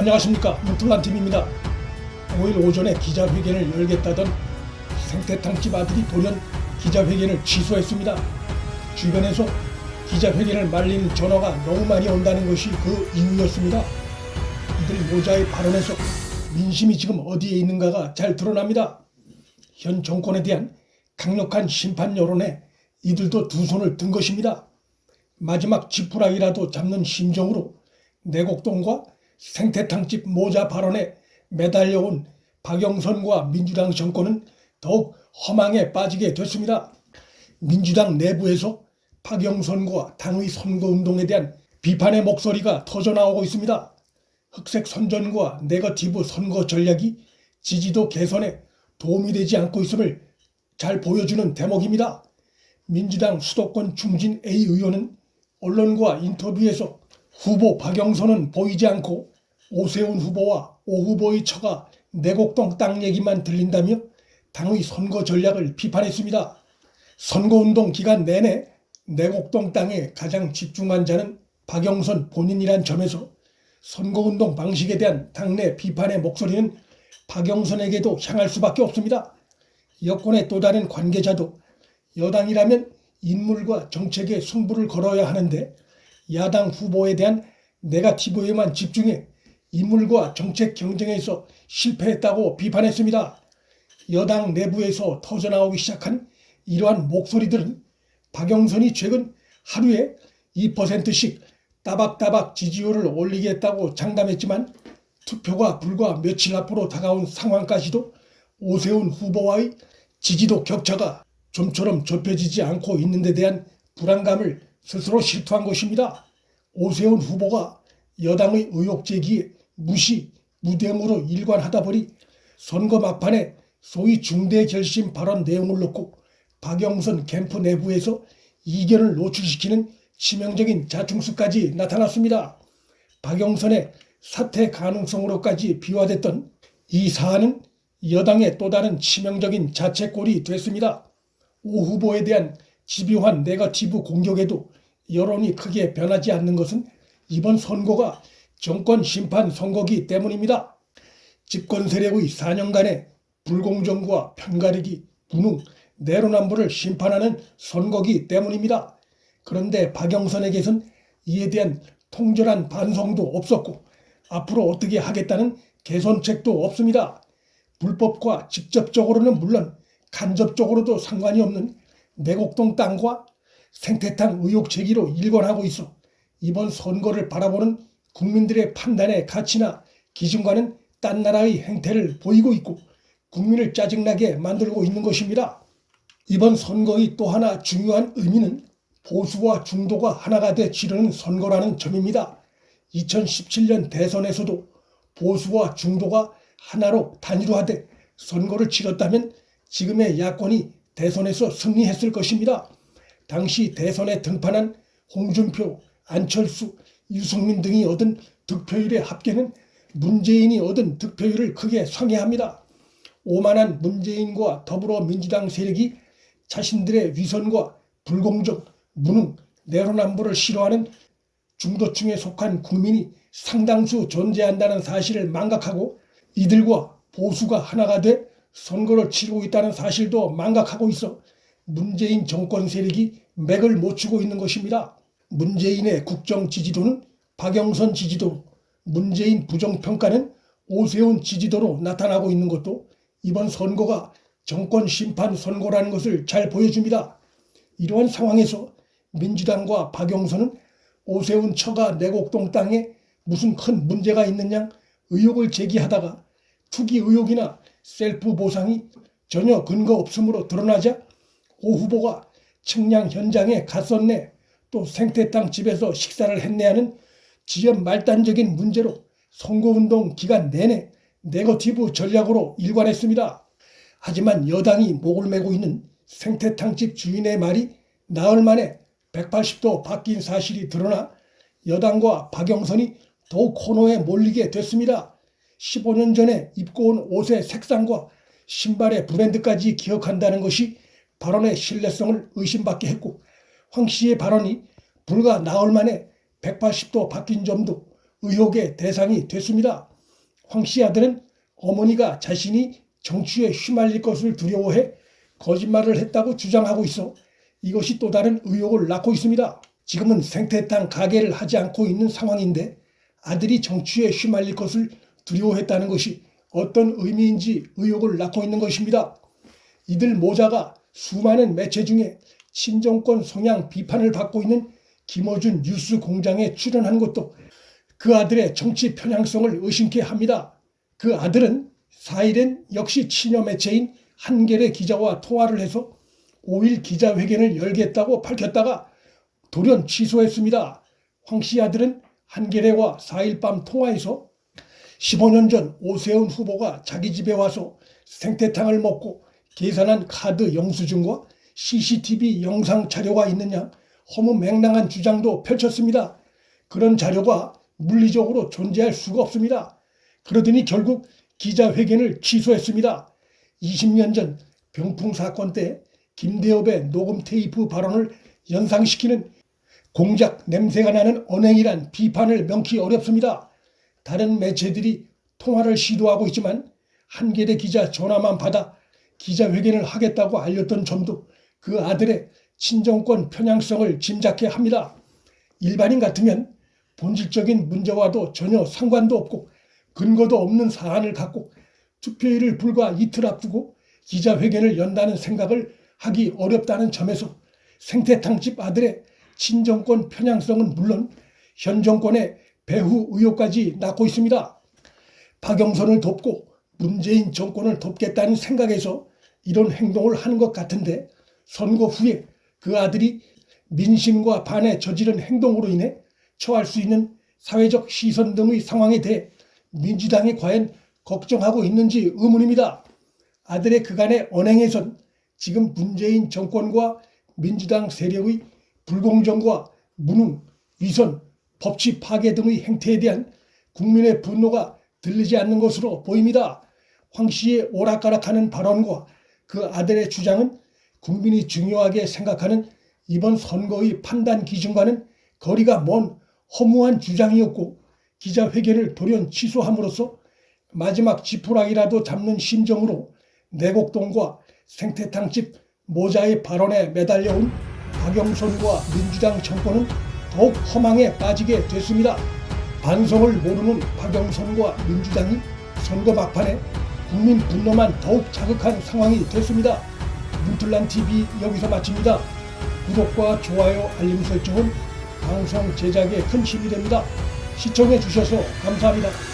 안녕하십니까, 문틀란TV입니다. 5일 오전에 기자회견을 열겠다던 생태탕집 아들이 돌연 기자회견을 취소했습니다. 주변에서 기자회견을 말리는 전화가 너무 많이 온다는 것이 그 이유였습니다. 이들 모자의 발언에서 민심이 지금 어디에 있는가가 잘 드러납니다. 현 정권에 대한 강력한 심판 여론에 이들도 두 손을 든 것입니다. 마지막 지푸라기라도 잡는 심정으로 내곡동과 생태탕집 모자 발언에 매달려온 박영선과 민주당 정권은 더욱 허망에 빠지게 됐습니다. 민주당 내부에서 박영선과 당의 선거운동에 대한 비판의 목소리가 터져나오고 있습니다. 흑색 선전과 네거티브 선거 전략이 지지도 개선에 도움이 되지 않고 있음을 잘 보여주는 대목입니다. 민주당 수도권 중진 A 의원은 언론과 인터뷰에서 후보 박영선은 보이지 않고 오세훈 후보와 오 후보의 처가 내곡동 땅 얘기만 들린다며 당의 선거 전략을 비판했습니다. 선거운동 기간 내내 내곡동 땅에 가장 집중한 자는 박영선 본인이란 점에서 선거운동 방식에 대한 당내 비판의 목소리는 박영선에게도 향할 수밖에 없습니다. 여권의 또 다른 관계자도 여당이라면 인물과 정책에 승부를 걸어야 하는데 야당 후보에 대한 네거티브에만 집중해 인물과 정책 경쟁에서 실패했다고 비판했습니다. 여당 내부에서 터져나오기 시작한 이러한 목소리들은 박영선이 최근 하루에 2%씩 따박따박 지지율을 올리겠다고 장담했지만 투표가 불과 며칠 앞으로 다가온 상황까지도 오세훈 후보와의 지지도 격차가 좀처럼 좁혀지지 않고 있는 데 대한 불안감을 스스로 실토한 것입니다. 오세훈 후보가 여당의 의혹 제기에 무시, 무대응으로 일관하다 보니 선거 막판에 소위 중대 결심 발언 내용을 놓고 박영선 캠프 내부에서 이견을 노출시키는 치명적인 자충수까지 나타났습니다. 박영선의 사퇴 가능성으로까지 비화됐던 이 사안은 여당의 또 다른 치명적인 자책골이 됐습니다. 오 후보에 대한 집요한 네거티브 공격에도 여론이 크게 변하지 않는 것은 이번 선거가 정권 심판 선거기 때문입니다. 집권 세력의 4년간의 불공정과 편가르기, 무능, 내로남불을 심판하는 선거기 때문입니다. 그런데 박영선에게선 이에 대한 통절한 반성도 없었고 앞으로 어떻게 하겠다는 개선책도 없습니다. 불법과 직접적으로는 물론 간접적으로도 상관이 없는 내곡동 땅과 생태탕 의혹 제기로 일관하고 있어 이번 선거를 바라보는 국민들의 판단의 가치나 기준과는 딴 나라의 행태를 보이고 있고 국민을 짜증나게 만들고 있는 것입니다. 이번 선거의 또 하나 중요한 의미는 보수와 중도가 하나가 돼 치르는 선거라는 점입니다. 2017년 대선에서도 보수와 중도가 하나로 단일화돼 선거를 치렀다면 지금의 야권이 대선에서 승리했을 것입니다. 당시 대선에 등판한 홍준표, 안철수, 유승민 등이 얻은 득표율의 합계는 문재인이 얻은 득표율을 크게 상회합니다. 오만한 문재인과 더불어민주당 세력이 자신들의 위선과 불공정, 무능, 내로남불을 싫어하는 중도층에 속한 국민이 상당수 존재한다는 사실을 망각하고 이들과 보수가 하나가 돼 선거를 치르고 있다는 사실도 망각하고 있어 문재인 정권 세력이 맥을 못 추고 있는 것입니다. 문재인의 국정 지지도는 박영선 지지도, 문재인 부정평가는 오세훈 지지도로 나타나고 있는 것도 이번 선거가 정권 심판 선거라는 것을 잘 보여줍니다. 이러한 상황에서 민주당과 박영선은 오세훈 처가 내곡동 땅에 무슨 큰 문제가 있느냐 의혹을 제기하다가 투기 의혹이나 셀프 보상이 전혀 근거 없음으로 드러나자 오 후보가 측량 현장에 갔었네, 또 생태탕 집에서 식사를 했네 하는 지연 말단적인 문제로 선거운동 기간 내내 네거티브 전략으로 일관했습니다. 하지만 여당이 목을 메고 있는 생태탕집 주인의 말이 나흘 만에 180도 바뀐 사실이 드러나 여당과 박영선이 더욱 코너에 몰리게 됐습니다. 15년 전에 입고 온 옷의 색상과 신발의 브랜드까지 기억한다는 것이 발언의 신뢰성을 의심받게 했고 황 씨의 발언이 불과 나흘 만에 180도 바뀐 점도 의혹의 대상이 됐습니다. 황 씨 아들은 어머니가 자신이 정치에 휘말릴 것을 두려워해 거짓말을 했다고 주장하고 있어 이것이 또 다른 의혹을 낳고 있습니다. 지금은 생태탕 가게를 하지 않고 있는 상황인데 아들이 정치에 휘말릴 것을 두려워했다는 것이 어떤 의미인지 의혹을 낳고 있는 것입니다. 이들 모자가 수많은 매체 중에 친정권 성향 비판을 받고 있는 김어준 뉴스 공장에 출연한 것도 그 아들의 정치 편향성을 의심케 합니다. 그 아들은 4일엔 역시 친여 매체인 한겨레 기자와 통화를 해서 5일 기자회견을 열겠다고 밝혔다가 돌연 취소했습니다. 황 씨 아들은 한겨레와 4일 밤 통화에서 15년 전 오세훈 후보가 자기 집에 와서 생태탕을 먹고 계산한 카드 영수증과 CCTV 영상 자료가 있느냐 허무맹랑한 주장도 펼쳤습니다. 그런 자료가 물리적으로 존재할 수가 없습니다. 그러더니 결국 기자회견을 취소했습니다. 20년 전 병풍 사건 때 김대엽의 녹음 테이프 발언을 연상시키는 공작 냄새가 나는 언행이란 비판을 명키 어렵습니다. 다른 매체들이 통화를 시도하고 있지만 한겨레 기자 전화만 받아 기자회견을 하겠다고 알렸던 점도 그 아들의 친정권 편향성을 짐작케 합니다. 일반인 같으면 본질적인 문제와도 전혀 상관도 없고 근거도 없는 사안을 갖고 투표일을 불과 이틀 앞두고 기자회견을 연다는 생각을 하기 어렵다는 점에서 생태탕집 아들의 친정권 편향성은 물론 현 정권의 배후 의혹까지 낳고 있습니다. 박영선을 돕고 문재인 정권을 돕겠다는 생각에서 이런 행동을 하는 것 같은데 선거 후에 그 아들이 민심과 반에 저지른 행동으로 인해 처할 수 있는 사회적 시선 등의 상황에 대해 민주당이 과연 걱정하고 있는지 의문입니다. 아들의 그간의 언행에선 지금 문재인 정권과 민주당 세력의 불공정과 무능, 위선, 법치 파괴 등의 행태에 대한 국민의 분노가 들리지 않는 것으로 보입니다. 황 씨의 오락가락하는 발언과 그 아들의 주장은 국민이 중요하게 생각하는 이번 선거의 판단 기준과는 거리가 먼 허무한 주장이었고 기자회견을 돌연 취소함으로써 마지막 지푸라기라도 잡는 심정으로 내곡동과 생태탕집 모자의 발언에 매달려온 박영선과 민주당 정권은 더욱 허망에 빠지게 됐습니다. 반성을 모르는 박영선과 민주당이 선거 막판에 국민 분노만 더욱 자극한 상황이 됐습니다. 문틀란TV 여기서 마칩니다. 구독과 좋아요, 알림 설정은 방송 제작에 큰 힘이 됩니다. 시청해 주셔서 감사합니다.